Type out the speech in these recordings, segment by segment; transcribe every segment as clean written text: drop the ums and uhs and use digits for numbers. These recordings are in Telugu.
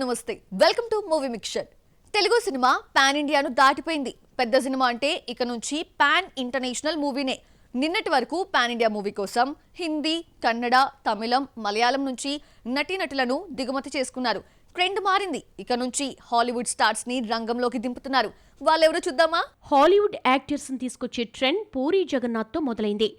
నమస్తే welcome to movie mixture. Telugu cinema pan ఇండియాను దాటిపోయింది. పెద్ద సినిమా అంటే ఇక నుంచి పాన్ ఇంటర్నేషనల్ మూవీనే. నిన్నటి వరకు పాన్ ఇండియా మూవీ కోసం హిందీ, కన్నడ, తమిళం, మలయాళం నుంచి నటీనటులను దిగుమతి చేసుకున్నారు. ట్రెండ్ మారింది. ఇక నుంచి హాలీవుడ్ స్టార్స్ ని రంగంలోకి దింపుతున్నారు. వాళ్ళెవరో చూద్దామా? హాలీవుడ్ యాక్టర్స్ ని తీసుకొచ్చే ట్రెండ్ పూరి జగన్నాథ్ తో మొదలైంది.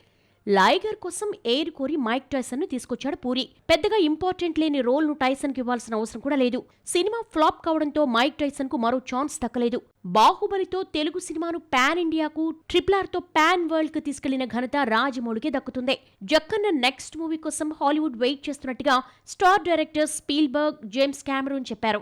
లైగర్ కోసం ఎయిర్ కోరి మైక్ టైసన్ ను తీసుకొచ్చాడు పూరి. పెద్దగా ఇంపార్టెంట్ లేని రోల్ ను టైసన్ కి ఇవ్వాల్సిన అవసరం కూడా లేదు. సినిమా ఫ్లాప్ కావడంతో మైక్ టైసన్ కు మరో ఛాన్స్ దక్కలేదు. బాహుబలితో తెలుగు సినిమాను పాన్ ఇండియాకు, RRR తో పాన్ వరల్డ్ కు తీసుకెళ్లిన ఘనత రాజమౌళికి దక్కుతుంది. జక్కన్న నెక్స్ట్ మూవీ కోసం హాలీవుడ్ వెయిట్ చేస్తున్నట్టుగా star director Spielberg, James Cameroon చెప్పారు.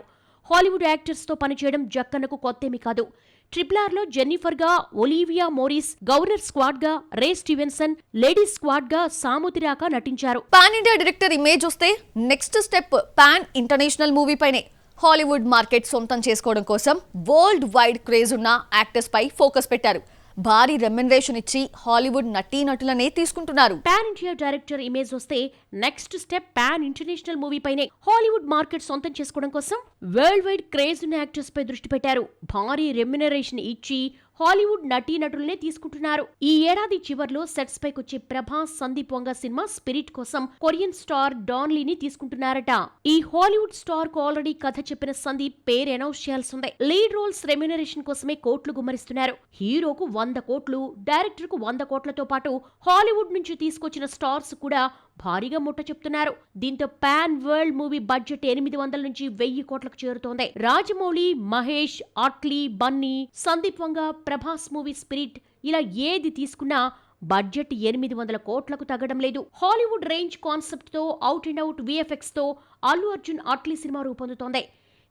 హాలీవుడ్ యాక్టర్స్ తో పనిచేయడం జక్కన్నకు కొత్తేమీ కాదు. RRR లో జెన్నిఫర్ గా ఒలీవియా మోరిస్, గవర్నర్ స్క్వాడ్ గా రే స్టీవెన్సన్, లేడీస్ స్క్వాడ్ గా సాముతిరాక నటించారు. పాన్ ఇండియా డైరెక్టర్ ఇమేజ్ వస్తే next step pan international movie పైనే. హాలీవుడ్ మార్కెట్ సొంతం చేసుకోవడం కోసం వరల్డ్ వైడ్ క్రేజ్ ఉన్న యాక్టర్స్ పై ఫోకస్ పెట్టారు. భారీ రెమ్యునరేషన్ ఇచ్చి హాలీవుడ్ నటీనటులనే తీసుకుంటున్నారు. పాన్ ఇండియా డైరెక్టర్ ఇమేజ్ వస్తే next step pan international movie పైనే. హాలీవుడ్ మార్కెట్ సొంతం చేసుకోవడం కోసం వరల్డ్ వైడ్ క్రేజ్ ఉన్న యాక్టర్స్ పై దృష్టి పెట్టారు. భారీ రెమ్యునరేషన్ ఇచ్చి హాలీవుడ్ నటీనటులనే తీసుకుంటున్నారు. ఈ ఏడాది చివర్లో సెట్స్ పైకొచ్చే ప్రభాస్, సందీప్ వంగ సినిమా స్పిరిట్ కోసం కొరియన్ స్టార్ డాన్ లీని తీసుకుంటున్నారట. ఈ హాలీవుడ్ స్టార్ కు ఆల్రెడీ కథ చెప్పిన సందీప్ పేరు అనౌన్స్ చేయాల్సిందే. లీడ్ రోల్స్ రెమ్యునరేషన్ కోసమే కోట్లు గుమ్మరిస్తున్నారు. హీరోకు 100 కోట్లు, డైరెక్టర్ కు 100 కోట్లతో పాటు హాలీవుడ్ నుంచి తీసుకొచ్చిన స్టార్స్ కూడా భారీగా ముట్ట చెప్తున్నారు. దీంతో పాన్ వరల్డ్ మూవీ బడ్జెట్ 800 నుంచి 1000 కోట్లకు చేరుతోంది. రాజమౌళి, మహేష్, ఆట్లీ, బన్నీ, సందీప్ వంగ, ప్రభాస్ మూవీ స్పిరిట్ ఇలా ఏది తీసుకున్నా బడ్జెట్ 800 కోట్లకు తగ్గడం లేదు. హాలీవుడ్ రేంజ్ కాన్సెప్ట్ తో అవుట్ అండ్ అవుట్ VFX తో Allu Arjun, Attlee cinema రూపొందుతోంది.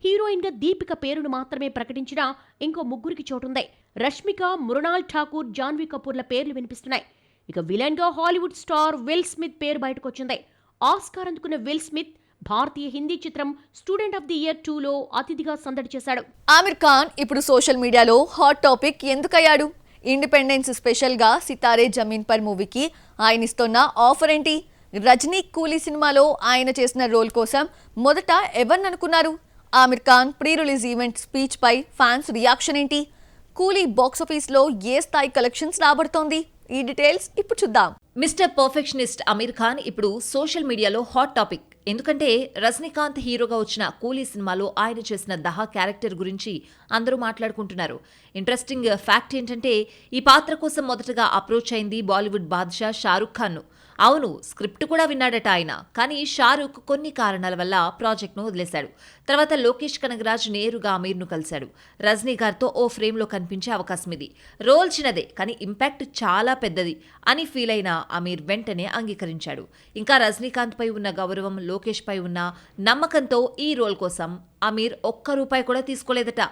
Heroine గా దీపిక పేరును మాత్రమే ప్రకటించినా ఇంకో ముగ్గురికి చోటుంది. రష్మిక, మృణాల్ ఠాకూర్, జాన్వీ కపూర్ల పేర్లు వినిపిస్తున్నాయి. ఇక విలన్ గా హాలీవుడ్ స్టార్ విల్ స్మిత్ పేరు బయటకొచ్చింది. ఆస్కార్ అందుకున్న విల్ స్మిత్ భారతీయ హిందీ చిత్రం స్టూడెంట్ ఆఫ్ ది ఇయర్ 2లో అతిథిగా సందడి చేశాడు. ఆమిర్ ఖాన్ ఇప్పుడు సోషల్ మీడియాలో హాట్ టాపిక్ ఎందుకయ్యాడు? ఇండిపెండెన్స్ స్పెషల్ గా సితారే జమీన్ పర్ మూవీకి ఆయన ఇస్తున్న ఆఫర్ ఏంటి? రజనీ కూలీ సినిమాలో ఆయన చేసిన రోల్ కోసం మొదట ఎవరిని అనుకున్నారు? Aamir Khan pre release event speech పై ఫ్యాన్స్ రియాక్షన్ ఏంటి? కూలీ బాక్సాఫీస్ లో ఏ స్థాయి కలెక్షన్స్ రాబడుతోంది? ఈ డీటెయిల్స్ ఇప్పుడు చూద్దాం. మిస్టర్ పర్ఫెక్షనిస్ట్ ఆమిర్ ఖాన్ ఇప్పుడు సోషల్ మీడియాలో హాట్ టాపిక్. ఎందుకంటే రజనీకాంత్ హీరోగా వచ్చిన కూలీ సినిమాలో ఆయన చేసిన దహా క్యారెక్టర్ గురించి అందరూ మాట్లాడుకుంటున్నారు. ఇంట్రెస్టింగ్ ఫ్యాక్ట్ ఏంటంటే ఈ పాత్ర కోసం మొదటగా అప్రోచ్ అయింది బాలీవుడ్ బాద్షా షారుఖ్ ఖాన్. అవును, స్క్రిప్ట్ కూడా విన్నాడట ఆయన. కానీ షారుఖ్ కొన్ని కారణాల వల్ల ప్రాజెక్ట్ను వదిలేశాడు. తర్వాత లోకేష్ కనగరాజ్ నేరుగా అమీర్ను కలిశాడు. రజనీ గారితో ఓ ఫ్రేమ్లో కనిపించే అవకాశం ఇది. రోల్ చిన్నదే కానీ ఇంపాక్ట్ చాలా పెద్దది అని ఫీల్ అయిన అమీర్ వెంటనే అంగీకరించాడు. ఇంకా రజనీకాంత్ పై ఉన్న గౌరవం, లోకేష్ పై ఉన్న నమ్మకంతో ఈ రోల్ కోసం అమీర్ ₹1 కూడా తీసుకోలేదట.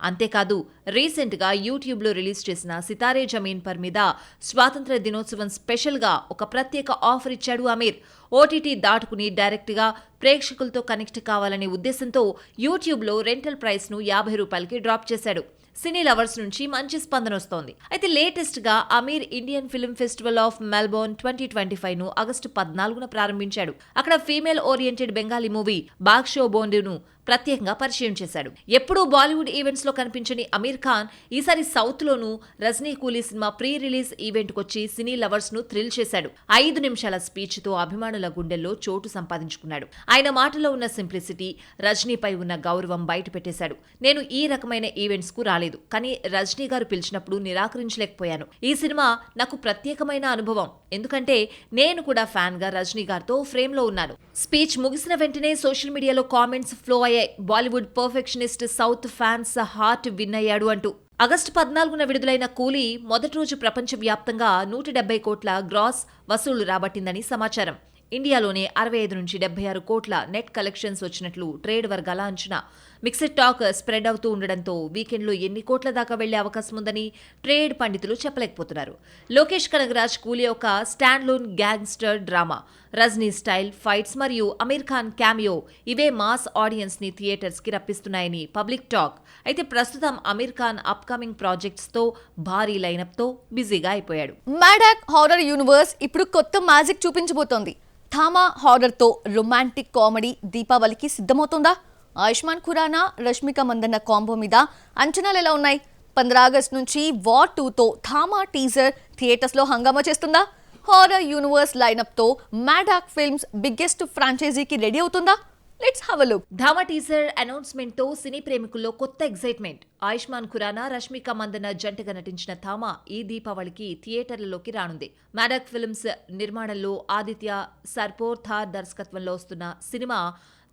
అంతేకాదు, రీసెంట్గా యూట్యూబ్లో రిలీజ్ చేసిన సితారే జమీన్ పర్ మీద స్వాతంత్ర దినోత్సవం స్పెషల్గా ఒక ప్రత్యేక ఆఫర్ ఇచ్చాడు అమీర్. ఓటీటీ దాటుకుని డైరెక్ట్గా ప్రేక్షకులతో కనెక్ట్ కావాలనే ఉద్దేశంతో యూట్యూబ్లో రెంటల్ ప్రైస్ను ₹50కి డ్రాప్ చేశాడు. సినీ లవర్స్ నుంచి మంచి స్పందన వస్తోంది. అయితే లేటెస్ట్ గా Aamir Indian film festival of Melbourne 2025ను ఆగస్టు 14న ప్రారంభించాడు. అక్కడ female oriented Bengali movie Baksho బోండును ప్రత్యేకంగా పరిచయం చేశాడు. ఎప్పుడూ బాలీవుడ్ ఈవెంట్స్ లో కనిపించని అమీర్ ఖాన్ ఈసారి సౌత్ లోనూ రజనీ కూలీ సినిమా ప్రీ రిలీజ్ ఈవెంట్ కొచ్చి సినీ లవర్స్ ను థ్రిల్ చేశాడు. 5 నిమిషాల స్పీచ్ తో అభిమానుల గుండెల్లో చోటు సంపాదించుకున్నాడు. ఆయన మాటలో ఉన్న సింప్లిసిటీ, రజనీపై ఉన్న గౌరవం బయట పెట్టేశాడు. నేను ఈ రకమైన ఈవెంట్స్ కు రాలేదు, కానీ రజనీ గారు పిలిచినప్పుడు నిరాకరించలేకపోయాను. ఈ సినిమా నాకు ప్రత్యేకమైన అనుభవం, ఎందుకంటే నేను కూడా ఫ్యాన్ గా రజనీ గారితో ఫ్రేమ్ లో ఉన్నాను. స్పీచ్ ముగిసిన వెంటనే సోషల్ మీడియాలో కామెంట్స్ ఫ్లో అయ్యాయి. Bollywood perfectionist south fans heart win అయ్యాడు అంటూ. ఆగస్టు 14న విడుదలైన కూలీ మొదటి రోజు ప్రపంచవ్యాప్తంగా 170 కోట్ల గ్రాస్ వసూళ్లు రాబట్టిందని సమాచారం. ఇండియాలోనే 65 నుంచి 76 కోట్ల నెట్ కలెక్షన్స్ వచ్చినట్లు ట్రేడ్ వర్గాల అంచనా. మిక్స్డ్ టాక్ స్ప్రెడ్ అవుతూ ఉండడంతో వీకెండ్లో ఎన్ని కోట్ల దాకా వెళ్లే అవకాశం ఉందని ట్రేడ్ పండితులు చెప్పలేకపోతున్నారు. లోకేష్ కనగరాజ్ కూలీ ఒక standalone gangster drama. Rajini style, fights మరియు అమీర్ ఖాన్ క్యామియో ఇవే మాస్ ఆడియన్స్ ని థియేటర్స్ కి రప్పిస్తున్నాయని పబ్లిక్ టాక్. అయితే ప్రస్తుతం అమీర్ ఖాన్ అప్కమింగ్ ప్రాజెక్ట్స్ తో భారీ లైనప్ తో బిజీగా అయిపోయాడు. మ్యాడాక్ హారర్ యూనివర్స్ ఇప్పుడు కొత్త మ్యాజిక్ చూపించబోతోంది. థామా హారర్ తో రొమాంటిక్ కామెడీ దీపావళికి సిద్ధమవుతుందా? ఆయుష్మాన్ ఖురానా, రష్మిక మందన్న కాంబో మీద అంచనాలు ఎలా ఉన్నాయి? 15 ఆగస్టు నుంచి వార్ 2తో థామా టీజర్ థియేటర్స్లో హంగామా చేస్తుందా? హారర్ యూనివర్స్ లైనప్తో మ్యాడాక్ ఫిల్మ్స్ బిగ్గెస్ట్ ఫ్రాంచైజీకి రెడీ అవుతుందా? Let's have a look. Thama teaser announcement తో సినీ ప్రేమికుల్లో కొత్త ఎక్సైట్మెంట్. ఆయుష్మాన్ ఖురానా, రష్మిక మందన్న జంటగా నటించిన థామా ఈ దీపావళికి థియేటర్లలోకి రానుంది. మ్యాడాక్ ఫిల్మ్స్ నిర్మాణంలో ఆదిత్య సర్పోర్ థార్ దర్శకత్వంలో వస్తున్న cinema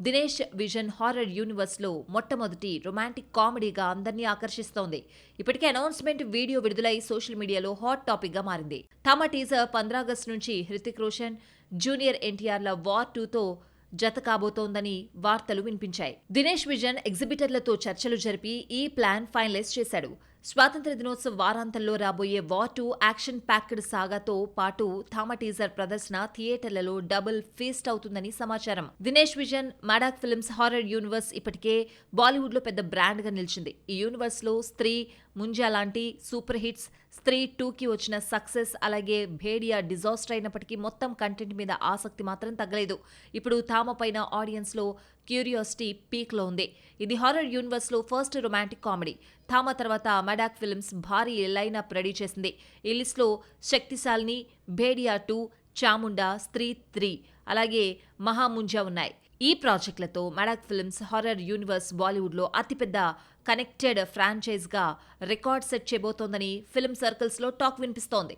Dinesh vision horror universe లో మొట్టమొదటి రొమాంటిక్ కామెడీగా అందరినీ ఆకర్షిస్తోంది. ఇప్పటికే అనౌన్స్మెంట్ వీడియో విడుదలై సోషల్ మీడియాలో హాట్ టాపిక్ గా మారింది. థామా టీజర్ 15 ఆగస్టు నుంచి హృతిక్ రోషన్, జూనియర్ ఎన్టీఆర్ల వార్ 2తో జత కాబోతోందని వార్తలు వినిపించాయి. దినేష్ విజన్ ఎగ్జిబిటర్లతో చర్చలు జరిపి ఈ ప్లాన్ ఫైనలైజ్ చేశాడు. స్వాతంత్ర దినోత్సవ వారాంతంలో రాబోయే వార్ 2 యాక్షన్ ప్యాక్డ్ సాగాతో పాటు థామా టీజర్ ప్రదర్శన థియేటర్లలో డబుల్ ఫీస్ట్ అవుతుందని సమాచారం. Dinesh vision Maddock films horror universe ఇప్పటికే బాలీవుడ్ లో పెద్ద బ్రాండ్ గా నిలిచింది. ఈ యూనివర్స్ లో స్త్రీ, ముంజా లాంటి సూపర్ హిట్స్, స్త్రీ 2కి వచ్చిన సక్సెస్, అలాగే భేడియా డిజాస్టర్ అయినప్పటికీ మొత్తం కంటెంట్ మీద ఆసక్తి మాత్రం తగ్గలేదు. ఇప్పుడు థామా పైన ఆడియన్స్ లో క్యూరియాసిటీ పీక్ లో ఉంది. ఇది హారర్ యూనివర్స్ లో ఫస్ట్ రొమాంటిక్ కామెడీ. థామా తర్వాత మ్యాడాక్ ఫిల్మ్స్ భారీ లైనప్ రెడీ చేసింది. ఈ లిస్ట్ లో శక్తిశాలిని, భేడియా 2, చాముండా, స్త్రీ 3, అలాగే మహాముంజా ఉన్నాయి. ఈ ప్రాజెక్టులతో Maddock films horror universe Bollywood లో అతిపెద్ద కనెక్టెడ్ ఫ్రాంచైజ్ గా రికార్డ్ సెట్ చేయబోతోందని ఫిల్మ్ సర్కిల్స్ లో టాక్ వినిపిస్తోంది.